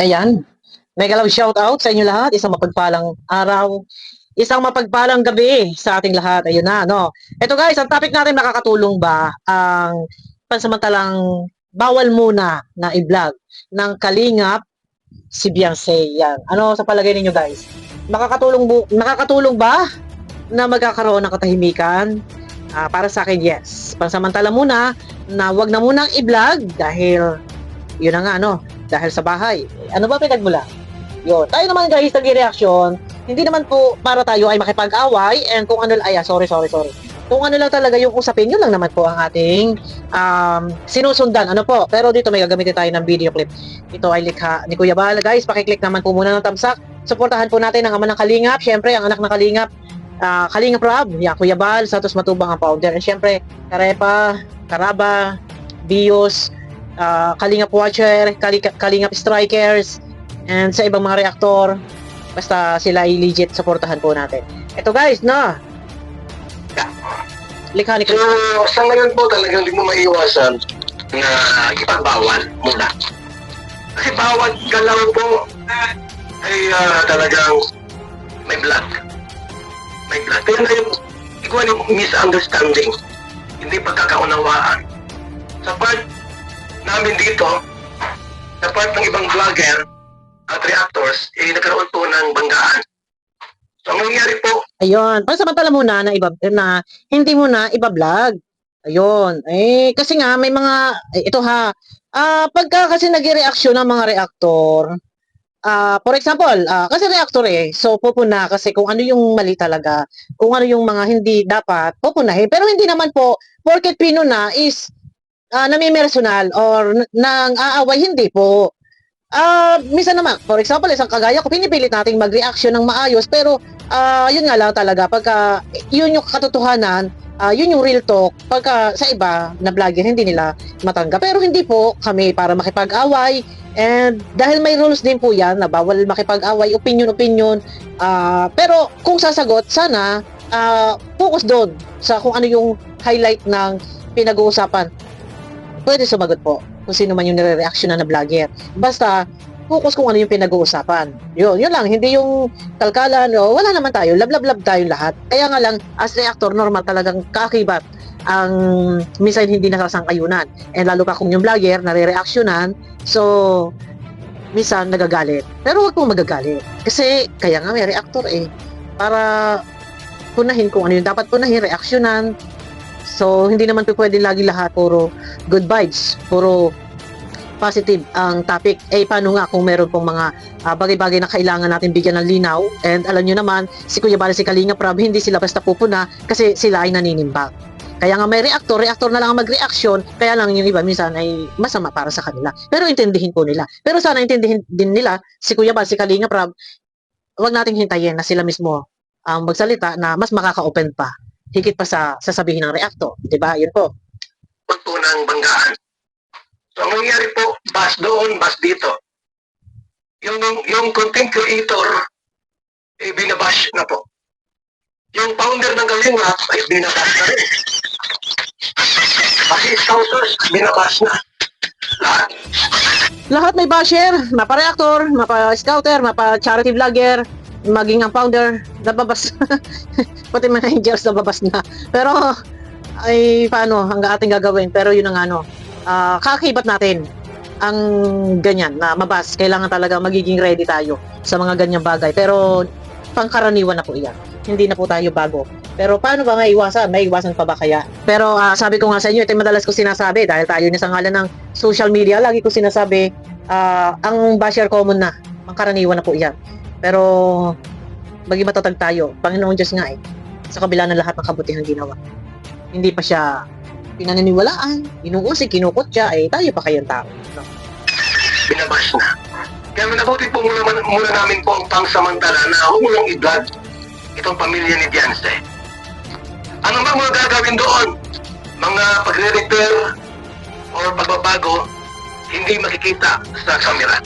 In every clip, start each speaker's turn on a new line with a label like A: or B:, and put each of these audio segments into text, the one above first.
A: Ayan. Mega love shout out sa inyo lahat. Isang mapagpalang araw, isang mapagpalang gabi sa ating lahat. Ayun na, no? Ito guys, ang topic natin, makakatulong ba ang pansamantalang bawal muna na i-vlog ng Kalingap si Beyonce? Yan. Ano sa palagay ninyo guys? Makakatulong ba na magkakaroon ng katahimikan? Para sa akin, yes. Pansamantala muna na wag na munang i-vlog dahil yun na nga, no? Dahil sa bahay. Ano ba pinagmula? Yun. Tayo naman guys, nag-reaction. Hindi naman po para tayo ay makipag-away and kung ano, sorry. Kung ano lang talaga yung usapin, yun lang naman po ang ating sinusundan. Ano po? Pero dito may gagamitin tayo ng video clip. Ito ay likha ni Kuya Bal. Guys, pakiclick naman po muna ng thumbs up. Suportahan po natin ang ama ng Kalingap. Siyempre, ang anak ng Kalingap, Kalingap Rob, Kuya Bal, Santos Matubang ang founder. And siyempre, Karepa, Karaba, Bios, Kalingap Watcher, Kalingap Strikers, and sa ibang mga reaktor, basta sila ay legit, supportahan po natin. Ito guys, na likha ni
B: So, sa ngayon po talagang hindi mo maiwasan na ipagbawal muna. Kasi bawat galaw po ay talagang may blood. May blood. Kaya na yung ikaw yung misunderstanding, hindi pagkakaunawaan. Sa part namin dito, sa part ng ibang vlogger at reactors, nagkaroon po ng banggaan. So, ang nangyari po,
A: ayun, pansamantala muna na hindi mo na iba-vlog. Ayun. Kasi nga may mga ito ha. Pagka kasi nagre-reaction ng mga reactor, for example, kasi reactor so pupuna kasi kung ano yung mali talaga, kung ano yung mga hindi dapat, pupunahin. Pero hindi naman po, porket pinuna is namimersonal or nang aaway, hindi po. Minsan naman, for example, isang kagaya ko, pinipilit nating mag-reaction ng maayos, pero yun nga lang talaga, pagka yun yung katotohanan, yun yung real talk, pagka sa iba na vlogger, hindi nila matanggap. Pero hindi po kami para makipag-away, and dahil may rules din po yan, na bawal makipag-away, opinion, pero kung sasagot, sana focus doon sa kung ano yung highlight ng pinag-uusapan. Pwede sumagot po kung sino man yung nire-reaction na vlogger. Basta, focus kung ano yung pinag-uusapan. Yun lang. Hindi yung kalkalan. Wala naman tayo. Love tayong lahat. Kaya nga lang, as reactor, normal talagang kaakibat ang minsan hindi nasasangkayunan. And lalo pa kung yung vlogger, nare-reactionan. So, minsan nagagalit. Pero huwag pong magagalit. Kasi, kaya nga may reactor para punahin kung ano yung dapat punahin, reactionan. So, hindi naman po pwede lagi lahat puro good vibes, puro positive ang topic. Paano nga kung meron pong mga bagay-bagay na kailangan natin bigyan ng linaw? And alam nyo naman, si Kuya Bala, si Kalingap Rob, hindi sila basta pupuna kasi sila ay naninimbang. Kaya nga may reactor na lang ang mag-reaction, kaya lang yung iba minsan ay masama para sa kanila. Pero intindihin po nila. Pero sana intindihin din nila si Kuya Bala, si Kalingap Rob, huwag nating hintayin na sila mismo ang magsalita na mas makaka-open pa higit pa sa sasabihin ng reactor. Diba? Yun po.
B: wag po ng banggaan. So, ang nangyari po, bus doon, bus dito. Yung content creator, binabash na po. Yung founder ng Kalingap ay binabash na rin. Pati scouters, binabash na. Lahat.
A: Lahat may basher, mapa-reactor, mapa-scouter, mapa-charity vlogger, maging ang founder, nababas. Pati mga angels nababas na. Pero, ay paano, ang ating gagawin. Pero yun ang kakakibat natin ang ganyan na mabas. Kailangan talaga magiging ready tayo sa mga ganyang bagay. Pero, pangkaraniwan na po iyan. Hindi na po tayo bago. Pero paano ba maiwasan? Maiwasan pa ba kaya? Pero sabi ko nga sa inyo, ito yung madalas ko sinasabi dahil tayo na sa ngalan ng social media, lagi ko sinasabi, ang basher common na, pangkaraniwan na po iyan. Pero maging matatag tayo. Panginoon Diyos nga sa kabila ng lahat ng kabutihang ginawa. Hindi pa siya pinaniniwalaan, inuusig, kinukot siya, tayo pa kayang tao. No?
B: Binabash na. Kaya minabuti po muna namin po ang pangsamantala na huwag mo lang i-vlog itong pamilya ni Beyonce. Ano ba mga gagawin doon? Mga pagre-repair or pagbabago, hindi makikita sa camera.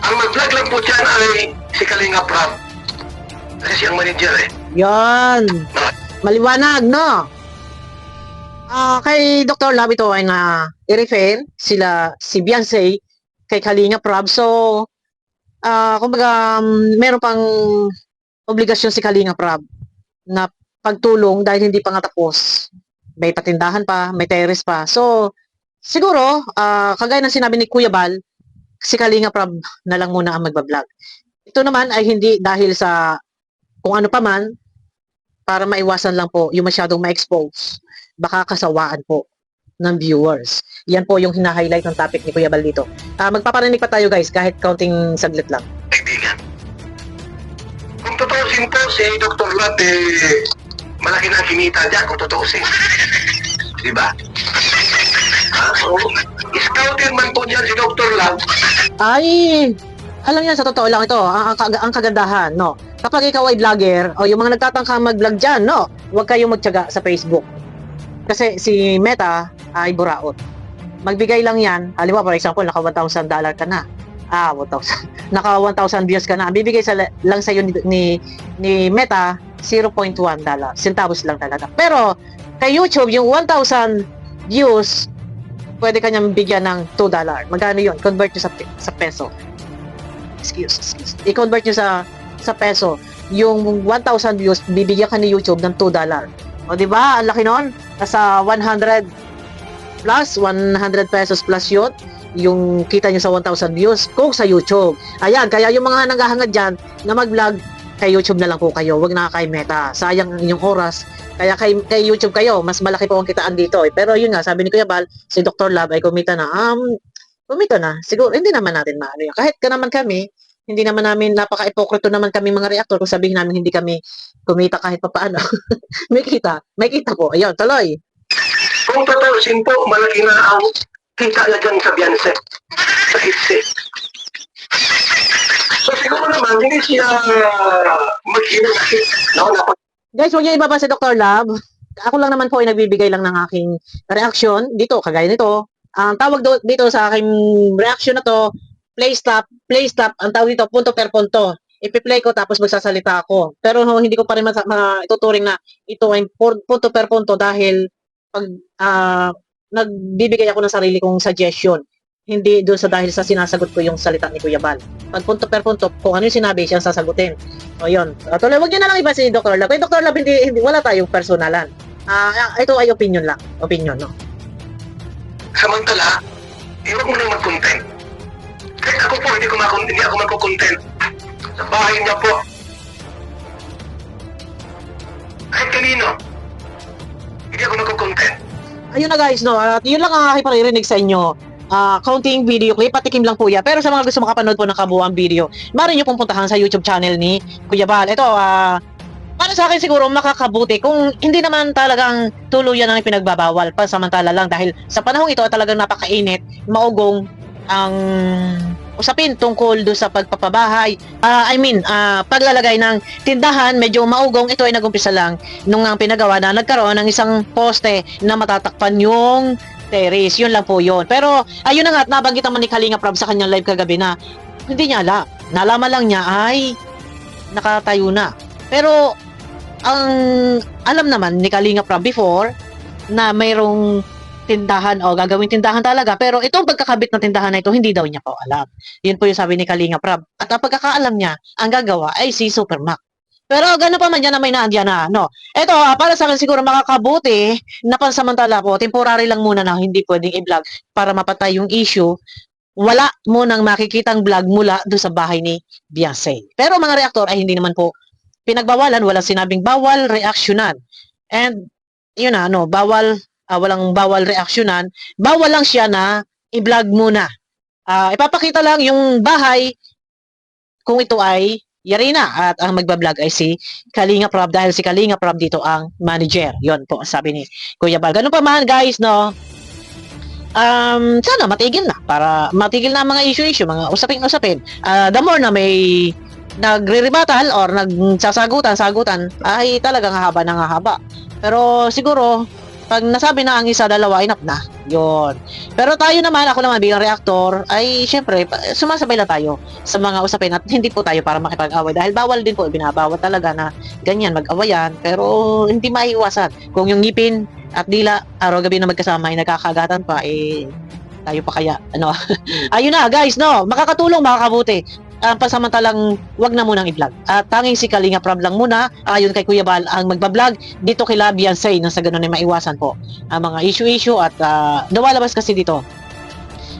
B: Ang mag-vlog lang po dyan ay si Kalingap Rob. Kasi siyang manager
A: Yan. Maliwanag, no? Kay Dr. Love ito ay i-refer si Beyonce kay Kalinga Prab. So, kumbaga, meron pang obligasyon si Kalinga Prab na pagtulong dahil hindi pa nga tapos. May patindahan pa, may terrace pa. So, siguro, kagaya ng sinabi ni Kuya Bal, si Kalinga Prab na lang muna ang magbablog. Ito naman ay hindi dahil sa kung ano pa man, para maiwasan lang po yung masyadong ma-expose. Baka kasawaan po ng viewers. Yan po yung hina-highlight ng topic ni Kuya Bal dito. Magpaparinig pa tayo guys, kahit counting saglit lang.
B: Kaibigan. Kung tutuusin po si Dr. Lat, malaki na kinita dyan kung tutuusin. Di ba? So, scoutin man po dyan si Dr. Lat.
A: Ay, alam niyo, sa totoo lang ito, ang kagandahan, no? Kapag ikaw ay vlogger, o yung mga nagtatangka mag-vlog dyan, no? Huwag kayong magtiyaga sa Facebook. Kasi si Meta ay buraot. Magbigay lang yan, halimbawa, for example, naka $1,000 ka na. 1,000. Naka 1,000 views ka na. Ang bibigay lang sa'yo ni Meta, $0.1. Centavos lang talaga. Pero, kay YouTube, yung 1,000 views, pwede kanyang bigyan ng $2. Magkano yun? Convert nyo sa peso. Excuse. I-convert nyo sa peso. Yung 1,000 views, bibigyan ka ni YouTube ng $2. O, di ba? Ang laki nun. Nasa 100 plus, 100 pesos plus yun. Yung kita nyo sa 1,000 views kung sa YouTube. Ayan, kaya yung mga nanghahangad dyan na mag-vlog, kay YouTube na lang po kayo. Huwag na kay Meta. Sayang ang inyong oras. Kaya kay YouTube kayo, mas malaki po ang kitaan dito. Pero yun nga, sabi ni Kuya Bal, si Dr. Lab ay kumita na. Kumita na. Siguro, hindi naman natin maano yan. Kahit ka naman kami, hindi naman namin, napaka-ipokrito naman kami mga reactor kung sabihin namin hindi kami kumita kahit pa paano. May kita po. Ayun, tuloy.
B: Kung tutuusin po, malaki na ang kita na dyan sa Beyonce. Sa Hitse. So siguro naman, hindi siya mag-inakit. No,
A: Guys, huwag niyo ibaba si Dr. Lab. Ako lang naman po ay nagbibigay lang ng aking reaction dito, kagaya nito. Ang tawag dito sa aking reaction na to, play stop. Ang tawag dito, punto per punto. Ipi-play ko tapos magsasalita ako. Pero hindi ko pa rin maituturing na ito ay punto per punto dahil pag nagbibigay ako ng sarili kong suggestion. Hindi doon sa dahil sa sinasagot ko yung salita ni Kuya Bal. Pag punto per punto, kung ano yung sinabi, siyang sasagutin. O yun. Tuloy, wag niyo na lang iba si Dr. Lab. Kay Dr. Lab, hindi, wala tayong personalan. Ito ay opinion lang. Opinion, no?
B: samantala, huwag mo nang mag-content. Kahit ako po, hindi ako mag-content. Sa bahay niya po. Kahit kanino. Hindi ako mag-content.
A: Ayun na guys, no? At yun lang ang aking paririnig sa inyo. Counting video clip, patikim lang po yan. Pero sa mga gusto makapanood po ng kabuuang video, maaari nyo pong puntahan sa YouTube channel ni Kuya Bal. Ito, para sa akin siguro makakabuti kung hindi naman talagang tuluyan ang pinagbabawal, pansamantala lang dahil sa panahong ito talagang napakainit, maugong ang usapin tungkol do sa pagpapabahay. Paglalagay ng tindahan, medyo maugong. Ito ay nagumpisa lang nung ang pinagawa na nagkaroon ng isang poste na matatakpan yung terrace. Yun lang po yun. Pero ayun na nga, at nabanggit naman ni Kalinga Prab sa kanyang live kagabi na hindi niya alam. Nalaman lang niya ay nakatayo na. Pero ang alam naman ni Kalinga Prab before na mayroong tindahan o gagawing tindahan talaga, pero itong pagkakabit ng tindahan na ito hindi daw niya po alam. Yun po yung sabi ni Kalinga Prab. At ang pagkakaalam niya, ang gagawa ay si Supermac. Pero gano'n pa man yan na may naandyan na, no? Ito, para sa akin siguro makakabuti na pansamantala po, temporary lang muna na hindi pwedeng i-vlog para mapatay yung issue. Wala munang makikitang vlog mula doon sa bahay ni Beyonce. Pero mga reaktor ay hindi naman po pinagbawalan, walang sinabing bawal reaksyonan. And, yun na, no, walang bawal reaksyonan, bawal lang siya na i-vlog muna. Ipapakita lang yung bahay kung ito ay yari na at ang magbablog ay si Kalinga Prab dahil si Kalinga Prab dito ang manager. Yon po sabi ni Kuya Bal. Ganun pa man guys, no? Sana matigil na para matigil na ang mga issue, mga usapin. The more na may nagre-rebuttal or nagsasagutan ay talagang haba ng haba. Pero siguro pag nasabi na ang isa, dalawa, enough na. Yun. Pero tayo naman, ako naman bilang reactor, ay syempre, sumasabay lang tayo sa mga usapin at hindi po tayo para makipag-away. Dahil bawal din po, binabawal talaga na ganyan, mag-awayan. Pero hindi maiiwasan. Kung yung ngipin at dila, araw-gabi na magkasama ay nagkakagatan pa, Tayo pa kaya, ano? Ayun na, guys, no? Makakatulong, makakabuti. Pansamantalang wag na munang i-vlog. At tanging si Kalinga Prab lang muna, ayon kay Kuya Bal, ang magbablog dito kay Beyonce nang sa ganun ay maiwasan po ang mga issue-issue at lumalabas kasi dito.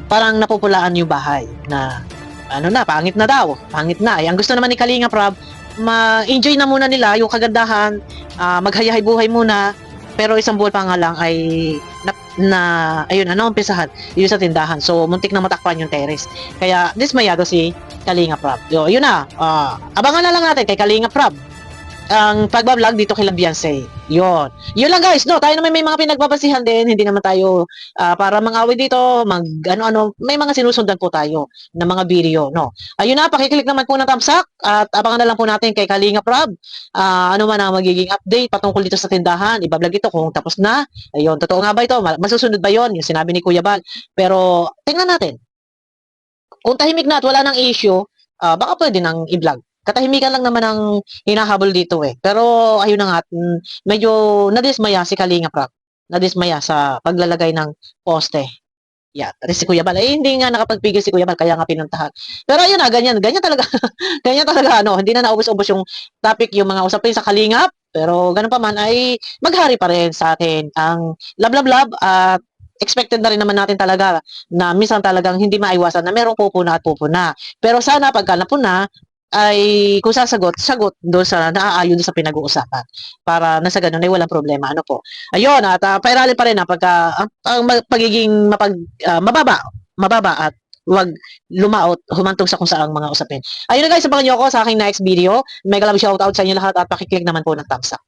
A: Parang napupulaan yung bahay na ano na, pangit na daw. Pangit na. Ang gusto naman ni Kalinga Prab, ma-enjoy na muna nila yung kagandahan, maghayahay buhay muna. Pero isang buwan pa nga lang ay ayun, umpisahan yun sa tindahan. So, muntik na matakpan yung terrace. Kaya, dismayado si Kalinga Prab. Yun na, abangan na lang natin kay Kalinga Prab ang pagbablog dito kay Beyonce. Yun. Yun lang guys, no? Tayo naman may mga pinagbabasihan din. Hindi naman tayo para mang-away dito, ano-ano. May mga sinusundan po tayo ng mga video, no? Ayun na, pakiclick naman po ng thumbs up at abangan na lang po natin kay Kalinga Prab. Ano man ang magiging update patungkol dito sa tindahan. Ibablog ito kung tapos na. Ayun, totoo nga ba ito? Masusunod ba yon? Yung sinabi ni Kuya Bal. Pero, tingnan natin. Kung tahimik na at wala nang issue, baka pwede nang i-vlog. Katahimikan lang naman ang hinahabol dito eh. Pero ayun na nga, medyo nadismaya si Kalinga Prab. Nadismaya sa paglalagay ng poste. Yan. At si Kuya Bal, hindi nga nakapagpigil si Kuya Bal, kaya nga pinuntahan. Pero ayun na, ganyan talaga. Ganyan talaga, hindi na naubos-ubos yung topic, yung mga usapin sa Kalingap. Pero ganun pa man, ay maghari pa rin sa atin ang love at expected na rin naman natin talaga na minsan talagang hindi maiwasan na merong pupuna at pupuna. Pero sana pagka napuna, ay kung sagot doon sa naaayon sa pinag-uusapan para nasa ganun ay walang problema, ano po. Ayun, at pairalin pa rin ang pagiging mababa at wag lumaot, humantong sa kung saang mga usapin. Ayun na guys, abangan nyo ako sa aking next video. Mega love shoutout sa inyo lahat at pakiclick naman po ng thumbs up.